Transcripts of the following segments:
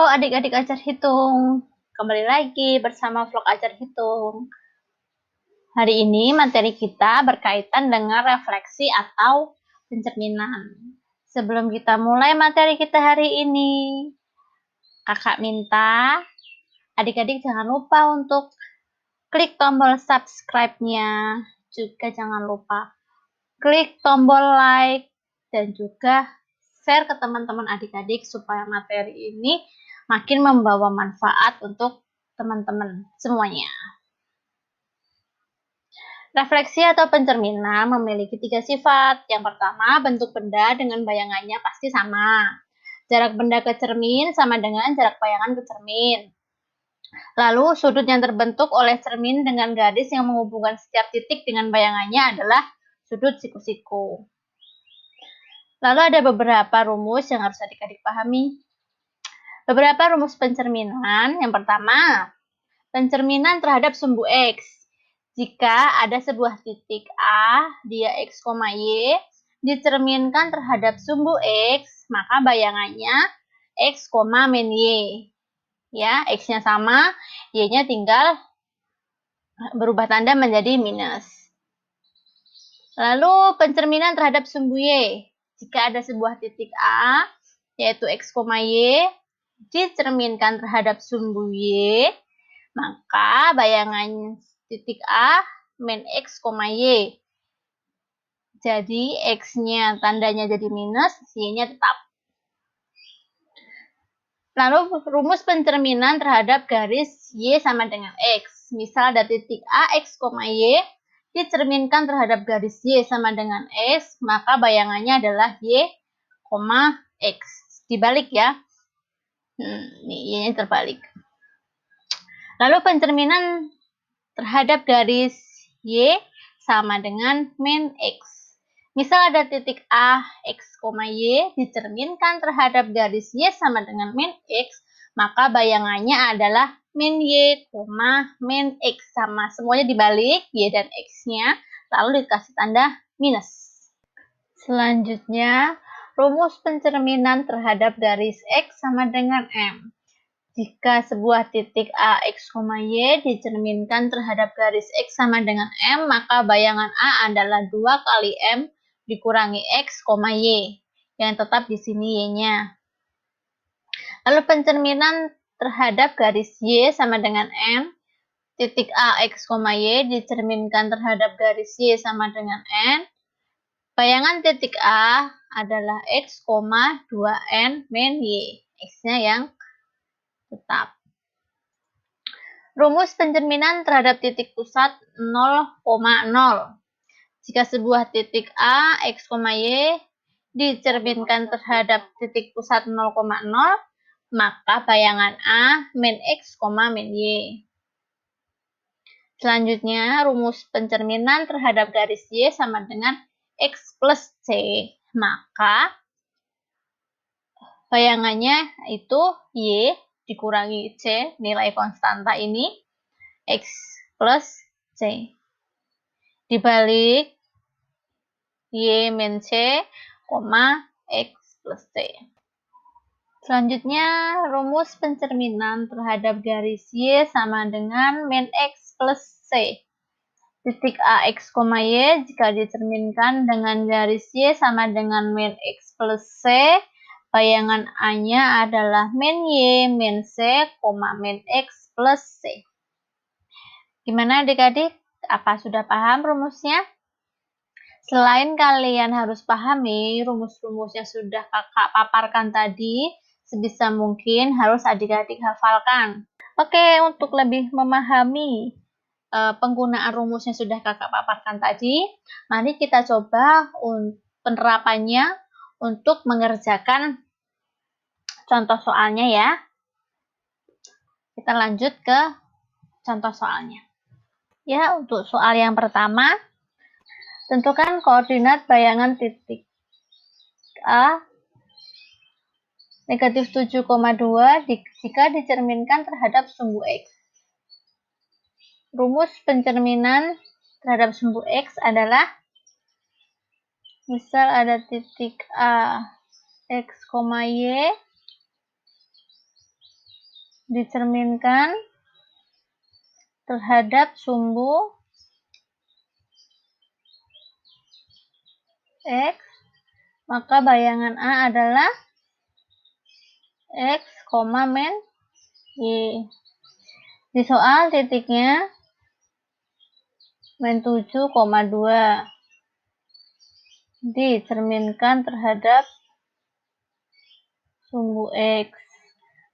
adik-adik Ajar Hitung, kembali lagi bersama vlog Ajar Hitung. Hari ini materi kita berkaitan dengan refleksi atau pencerminan. Sebelum kita mulai materi kita hari ini, kakak minta adik-adik jangan lupa untuk klik tombol subscribe-nya, juga jangan lupa klik tombol like dan juga share ke teman-teman adik-adik supaya materi ini makin membawa manfaat untuk teman-teman semuanya. Refleksi atau pencerminan memiliki 3 sifat. Yang pertama, bentuk benda dengan bayangannya pasti sama. Jarak benda ke cermin sama dengan jarak bayangan ke cermin. Lalu, sudut yang terbentuk oleh cermin dengan garis yang menghubungkan setiap titik dengan bayangannya adalah sudut siku-siku. Lalu ada beberapa rumus yang harus adik-adik pahami. Beberapa rumus pencerminan. Yang pertama, pencerminan terhadap sumbu X. Jika ada sebuah titik A, dia X, Y, dicerminkan terhadap sumbu X, maka bayangannya X, min Y. Ya, X-nya sama, Y-nya tinggal berubah tanda menjadi minus. Lalu pencerminan terhadap sumbu Y. Jika ada sebuah titik A, yaitu X, Y, dicerminkan terhadap sumbu Y, maka bayangan titik A min X, Y. Jadi X-nya tandanya jadi minus, Y-nya tetap. Lalu rumus pencerminan terhadap garis Y sama dengan X. Misal ada titik A, X, Y, dicerminkan terhadap garis Y sama dengan X, maka bayangannya adalah Y, X. Dibalik ya. Ini Y-nya terbalik. Lalu pencerminan terhadap garis Y sama dengan min X. Misal ada titik A, X, Y, dicerminkan terhadap garis Y sama dengan min X, maka bayangannya adalah min Y, min X. Sama, semuanya dibalik, Y dan X-nya, lalu dikasih tanda minus. Selanjutnya, rumus pencerminan terhadap garis X sama dengan M. Jika sebuah titik A, X, Y dicerminkan terhadap garis X sama dengan M, maka bayangan A adalah 2 kali M dikurangi X, Y. Yang tetap di sini Y-nya. Lalu pencerminan terhadap garis Y sama dengan M. Titik A, X, Y dicerminkan terhadap garis Y sama dengan N. Bayangan titik A adalah X, 2N min Y. X-nya yang tetap. Rumus pencerminan terhadap titik pusat 0,0. Jika sebuah titik A, X, Y dicerminkan terhadap titik pusat 0,0, maka bayangan A min X, min Y. Selanjutnya, rumus pencerminan terhadap garis Y sama dengan X plus C. Maka bayangannya itu Y dikurangi C, nilai konstanta ini, X plus C. Dibalik Y min C, X plus C. Selanjutnya, rumus pencerminan terhadap garis Y sama dengan min X plus C. Titik A, X, Y jika dicerminkan dengan garis Y sama dengan min X plus C, bayangan A-nya adalah min Y, min C, min X plus C. Gimana adik-adik? Apa sudah paham rumusnya? Selain kalian harus pahami rumus-rumus yang sudah kakak paparkan tadi, sebisa mungkin harus adik-adik hafalkan. Oke, untuk lebih memahami penggunaan rumus yang sudah kakak paparkan tadi, mari kita coba penerapannya untuk mengerjakan contoh soalnya ya. Kita lanjut ke contoh soalnya. Ya, untuk soal yang pertama, tentukan koordinat bayangan titik A negatif 7,2 jika dicerminkan terhadap sumbu X. Rumus pencerminan terhadap sumbu X adalah, misal ada titik A, X, Y, dicerminkan terhadap sumbu X, maka bayangan A adalah X, min Y. Di soal titiknya min 7,2 dicerminkan terhadap sumbu X.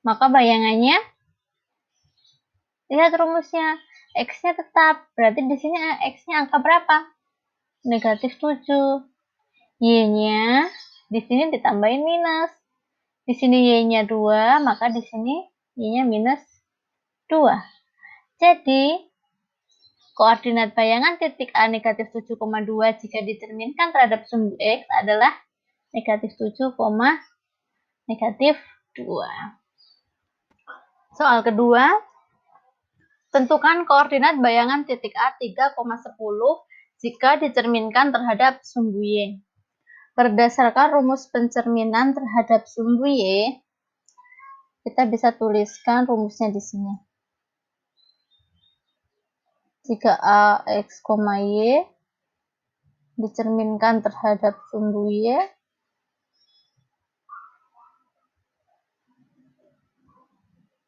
Maka bayangannya, lihat rumusnya, X-nya tetap. Berarti di sini X-nya angka berapa? Negatif 7. Y-nya di sini ditambahin minus. Di sini Y-nya 2, maka di sini Y-nya minus 2. Jadi, koordinat bayangan titik A negatif 7,2 jika dicerminkan terhadap sumbu X adalah negatif 7, negatif 2. Soal kedua, tentukan koordinat bayangan titik A 3,10 jika dicerminkan terhadap sumbu Y. Berdasarkan rumus pencerminan terhadap sumbu Y, kita bisa tuliskan rumusnya di sini. Jika A, X, Y dicerminkan terhadap sumbu Y,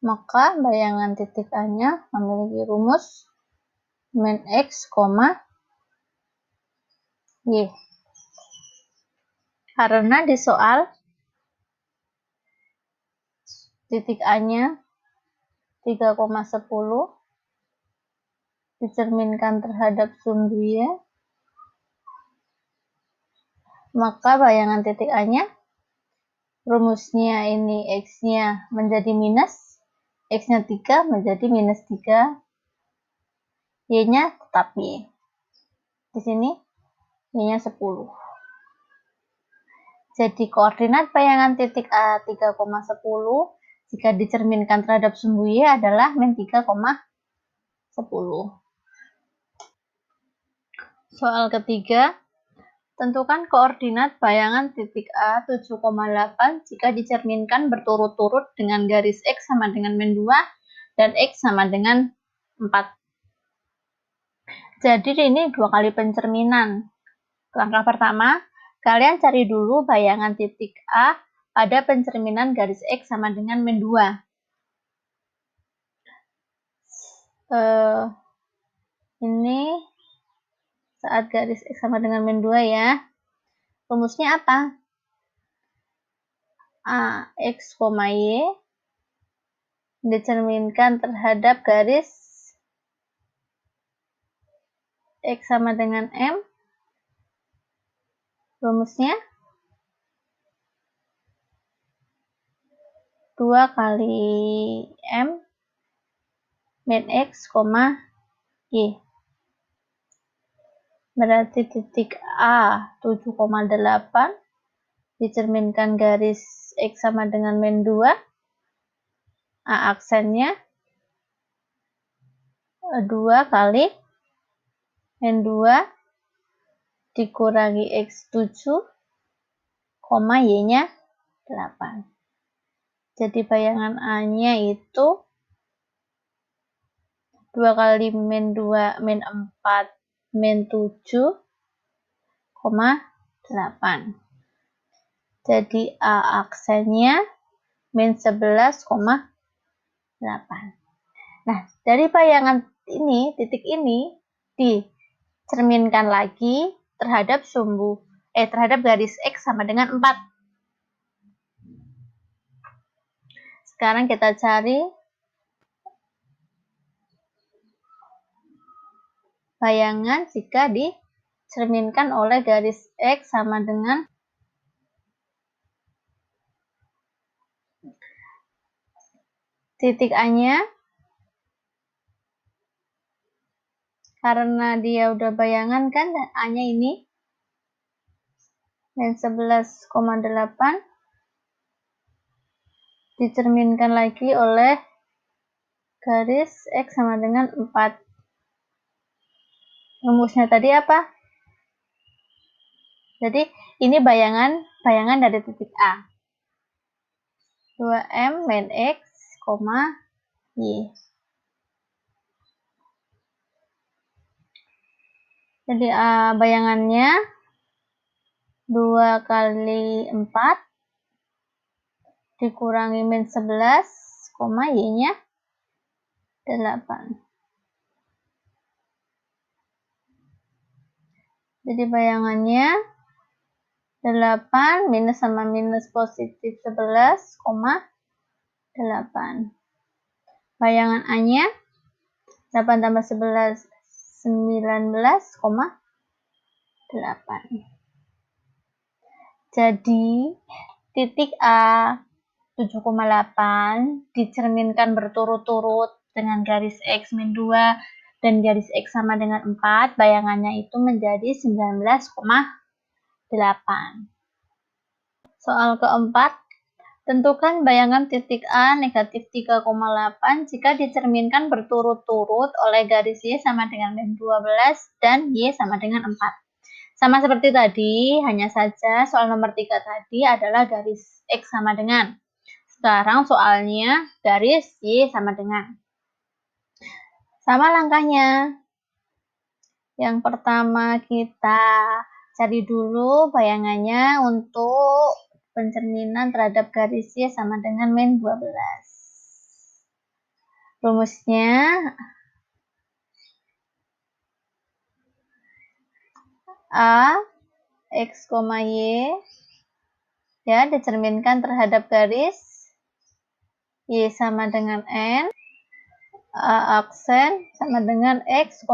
maka bayangan titik A-nya memiliki rumus min X, Y. Karena di soal titik A-nya 3,10 dicerminkan terhadap sumbu Y, maka bayangan titik A-nya rumusnya ini X-nya menjadi minus, X-nya 3 menjadi minus 3, Y-nya tetap Y. Di sini Y-nya 10. Jadi koordinat bayangan titik A 3,10 jika dicerminkan terhadap sumbu Y adalah min 3,10. Soal ketiga, tentukan koordinat bayangan titik A 7,8 jika dicerminkan berturut-turut dengan garis X sama dengan min 2 dan X sama dengan 4. Jadi ini dua kali pencerminan. Langkah pertama, kalian cari dulu bayangan titik A pada pencerminan garis X sama dengan min 2. Ini saat garis X sama dengan min 2 ya. Rumusnya apa? A, X, Y dicerminkan terhadap garis X sama dengan M. Rumusnya 2 kali M min X, Y. Berarti titik A 7,8 dicerminkan garis X sama dengan min 2. A aksennya 2 kali min 2 dikurangi X 7, Y-nya 8. Jadi bayangan A-nya itu 2 kali min 2 min 4 min 7, 8. Jadi A aksennya min 11,8. Nah, dari bayangan ini, titik ini dicerminkan lagi terhadap terhadap garis X sama dengan 4. Sekarang kita cari bayangan jika dicerminkan oleh garis X sama dengan titik A-nya, karena dia udah bayangan kan, A-nya ini min 11,8 dicerminkan lagi oleh garis X sama dengan 4. Rumusnya tadi apa? Jadi ini bayangan dari titik A. 2M min X, Y. Jadi bayangannya 2 kali 4 dikurangi min 11, Y-nya 8. Jadi bayangannya 8 minus sama minus positif 11, 8. Bayangan A-nya 8 tambah 11, 19, 8. Jadi titik A 7,8 dicerminkan berturut-turut dengan garis X min 2 dan garis X sama dengan 4, bayangannya itu menjadi 19,8. Soal keempat, tentukan bayangan titik A negatif 3,8 jika dicerminkan berturut-turut oleh garis Y sama dengan min 12 dan Y sama dengan 4. Sama seperti tadi, hanya saja soal nomor 3 tadi adalah garis X sama dengan. Sekarang soalnya garis Y sama dengan. Sama langkahnya. Yang pertama kita cari dulu bayangannya untuk pencerminan terhadap garis Y sama dengan min 12. Rumusnya A X, Y ya dicerminkan terhadap garis Y sama dengan N, A aksen sama dengan X,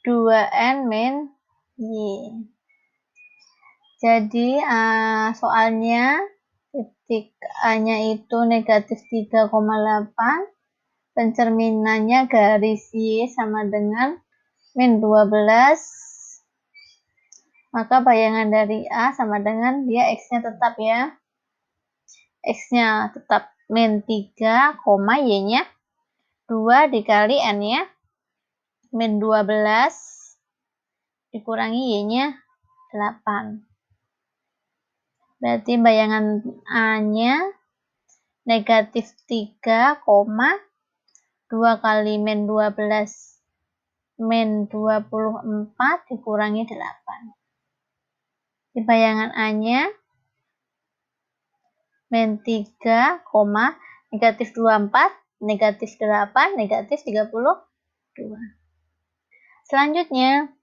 2N min Y. Jadi soalnya titik A-nya itu negatif 3,8, pencerminannya garis Y sama dengan min 12, maka bayangan dari A sama dengan dia X-nya tetap ya. X-nya tetap min 3, Y-nya 2 dikali N-nya min 12 dikurangi Y-nya 8. Berarti bayangan A-nya negatif 3, 2 kali min 12 min 24 dikurangi 8. Di bayangan A-nya min 3, negatif 24, negatif 8, negatif 32. Selanjutnya,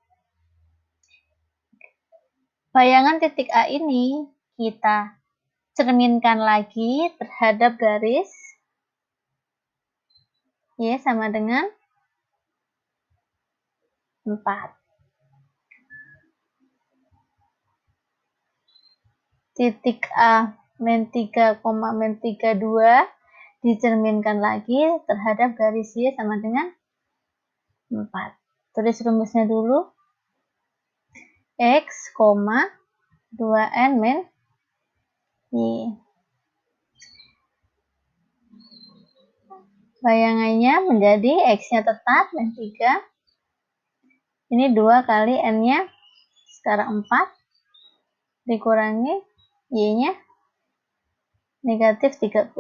bayangan titik A ini kita cerminkan lagi terhadap garis Y sama dengan 4. Titik A min 3, min 32 dicerminkan lagi terhadap garis Y sama dengan 4. Tulis rumusnya dulu. X, 2N min Y. Bayangannya menjadi X-nya tetap min 3. Ini 2 kali N-nya sekarang 4 dikurangi Y-nya negatif 32.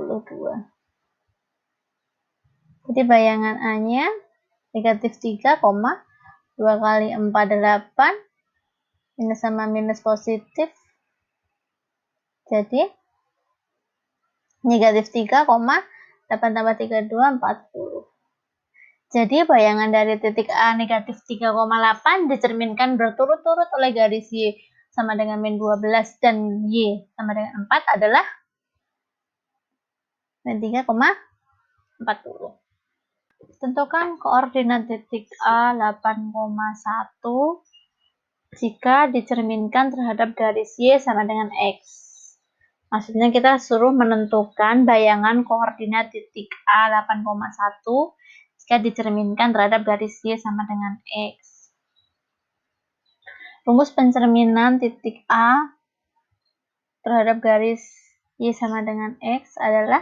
Jadi bayangan A-nya negatif 3, 2 kali 4, 8. Minus sama minus positif. Jadi negatif 3, 8 tambah 32, 40. Jadi bayangan dari titik A negatif 3,8 dicerminkan berturut-turut oleh garis Y sama dengan min 12 dan Y sama dengan 4 adalah min 3,40. Tentukan koordinat titik A 8,1 jika dicerminkan terhadap garis Y sama dengan X. Maksudnya kita suruh menentukan bayangan koordinat titik A 8,1 jika dicerminkan terhadap garis Y sama dengan X. Rumus pencerminan titik A terhadap garis Y sama dengan X adalah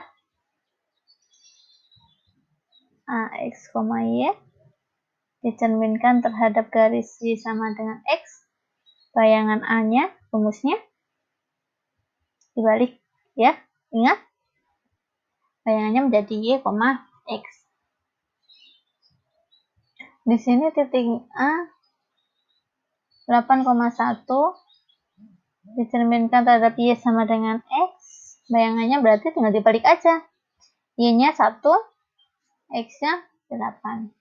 AX, Y dicerminkan terhadap garis Y sama dengan X. Bayangan A-nya, rumusnya dibalik ya, ingat. bayangannya menjadi Y, X. Di sini titik A 8,1 dicerminkan terhadap Y sama dengan X. Bayangannya berarti tinggal dibalik aja. Y-nya 1, X-nya 8.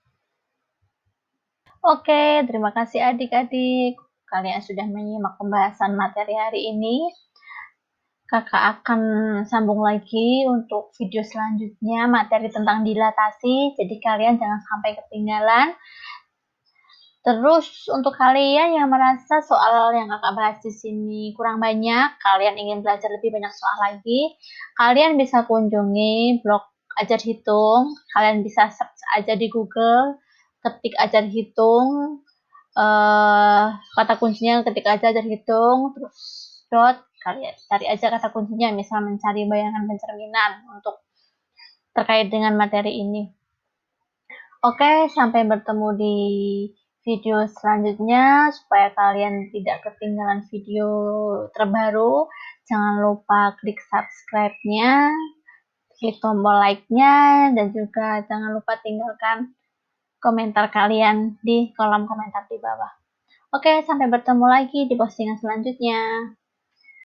Oke, terima kasih adik-adik. Kalian sudah menyimak pembahasan materi hari ini. Kakak akan sambung lagi untuk video selanjutnya, materi tentang dilatasi. Jadi kalian jangan sampai ketinggalan. Terus untuk kalian yang merasa soal yang kakak bahas di sini kurang banyak, kalian ingin belajar lebih banyak soal lagi, kalian bisa kunjungi blog Ajar Hitung. Kalian bisa search aja di Google, ketik Ajar Hitung, kata kuncinya ketik aja Ajar Hitung, terus kalian cari aja kata kuncinya, misal mencari bayangan pencerminan untuk terkait dengan materi ini. Oke, sampai bertemu di video selanjutnya. Supaya kalian tidak ketinggalan video terbaru, jangan lupa klik subscribe-nya, klik tombol like-nya, dan juga jangan lupa tinggalkan komentar kalian di kolom komentar di bawah. Oke, sampai bertemu lagi di postingan selanjutnya.